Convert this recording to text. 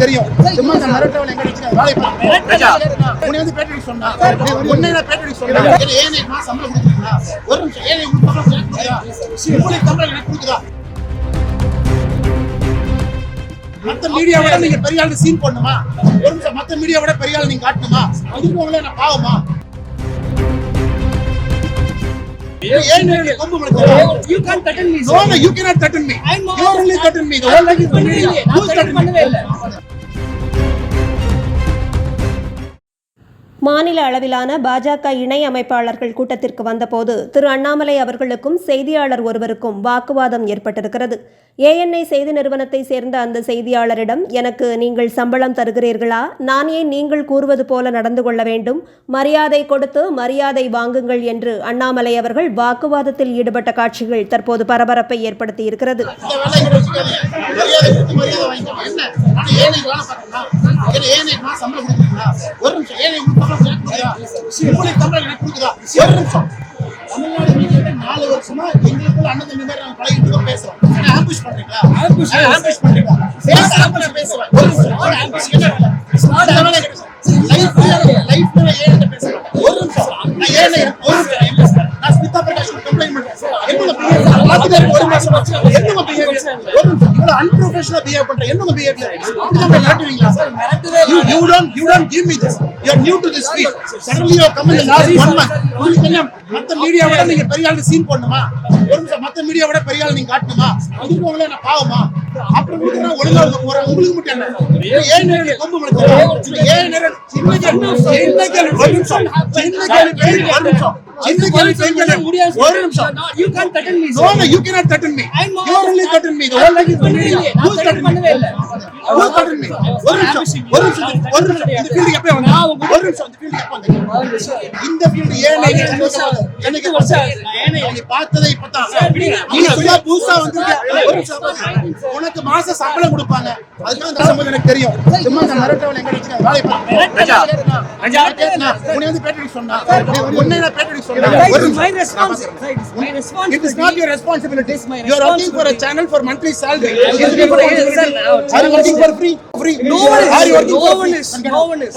எனக்கு தெரியும். சும்மா அந்த மிரட்டவளை எங்க வச்சு வேலை பார்க்க உன்னை வந்து பேட்டி சொன்னா உன்னை நான் பேட்டி சொன்னா ஏனே நான் சம்பளம் கொடுக்குறீங்களா? ஒரு நிமிஷம் ஏனே உங்களுக்கு சம்பளம் எனக்கு கொடுக்குதா? மத்த மீடியாவோட நீங்க பெரிய ஆளு சீன் பண்ணுமா? ஒரு நிமிஷம் மத்த மீடியாவோட பெரிய ஆளு நீங்க காட்டணுமா? அதுக்கு நான் பாவமா? You can't threaten me. No, you cannot threaten me. You only threaten me. The whole life is media. You threaten me. மாநில அளவிலான பாஜக இணை அமைப்பாளர்கள் கூட்டத்திற்கு வந்தபோது திரு அண்ணாமலை அவர்களுக்கும் செய்தியாளர் ஒருவருக்கும் வாக்குவாதம் ஏற்பட்டிருக்கிறது. ANI செய்தி நிறுவனத்தை சேர்ந்த அந்த செய்தியாளரிடம், எனக்கு நீங்கள் சம்பளம் தருகிறீர்களா? நான் ஏன் நீங்கள் கூறுவது போல நடந்து கொள்ள வேண்டும்? மரியாதை கொடுத்து மரியாதை வாங்குங்கள் என்று அண்ணாமலை அவர்கள் வாக்குவாதத்தில் ஈடுபட்ட காட்சிகள் தற்போது பரபரப்பை ஏற்படுத்தி இருக்கிறது. தமிழ்நாடு மீடியாட்ட 4 வருஷமா எங்களுக்குள்ள அண்ணன் தம்பி மாதிரி நாங்க பழகிட்டு பேசுறோம். ஆம்பிஷ் பண்றீங்களா? ஆம்பிஷ் பண்றீங்களா? பேசுறேன். ஒரு ஆம்பிஷ் என்ன? லைஃப்ல ஏன் பேசுறேன்? ஒரு நிமிஷம் நான் ஏன் நான் ஸ்மிதா பிரகாஷ் கம்ப்ளைன்ட் பண்றேன். என்னோட பிஹேவியர் எல்லாத்துக்கும் ஒரு மாசம் ஆச்சு. என்னோட பிஹேவியர் ஒரு நிமிஷம் இவ்வளவு அன்ப்ரொஃபஷனல் பிஹேவ் பண்றேன். என்னோட பிஹேவியர் அப்படிதான் மிரட்டுவீங்களா sir? you don't give me this. You are new to this field. Suddenly you come in the last 1 month. உங்களுக்கு என்ன மத்த மீடியாவோட நீங்க பெரிய ஆளு சீன் பண்ணுமா? ஒரு நிமிஷம் மத்த மீடியாவோட பெரிய ஆளு நீங்க காட்டணுமா? அதுக்கு நான் பாவமா? அப்புறம் உங்களுக்கு நான் ஒழுங்கா போறேன். உங்களுக்கு மட்டும் என்ன? ஏன் நேரடி கொம்பு முளைச்சு? ஏன் நேரடி சின்னக்கல் ஒரு நிமிஷம் ஒரு நிமிஷம் You can't threaten me. No, you cannot threaten me. You only threaten me. The whole life is media. You threaten me. You threaten me. ஒரு நிமிஷம் இந்த ஃபீல்ட் எப்ப வந்தா? ஒரு நிமிஷம் இந்த ஃபீல்ட் எப்ப வந்தீங்க? இந்த ஃபீல்ட் எனக்கு நீ பார்த்ததே இப்பதான். நீ சும்மா புதுசா வந்திருக்க. ஒரு நிமிஷம் உனக்கு மாச சம்பளம் கொடுப்பாங்க. அதுதான் அந்த சம்பளம் எனக்கு தெரியும். சும்மா அந்த மிரட்டவளை எங்க வச்சு வேலை பார்க்க உன்னை வந்து பேட்டி சொன்னா உன்னை நான் பேட்டி சொன்னா My responsibility. It is not your responsibility. You are working for a channel for monthly salary. Are you working for free? No one is.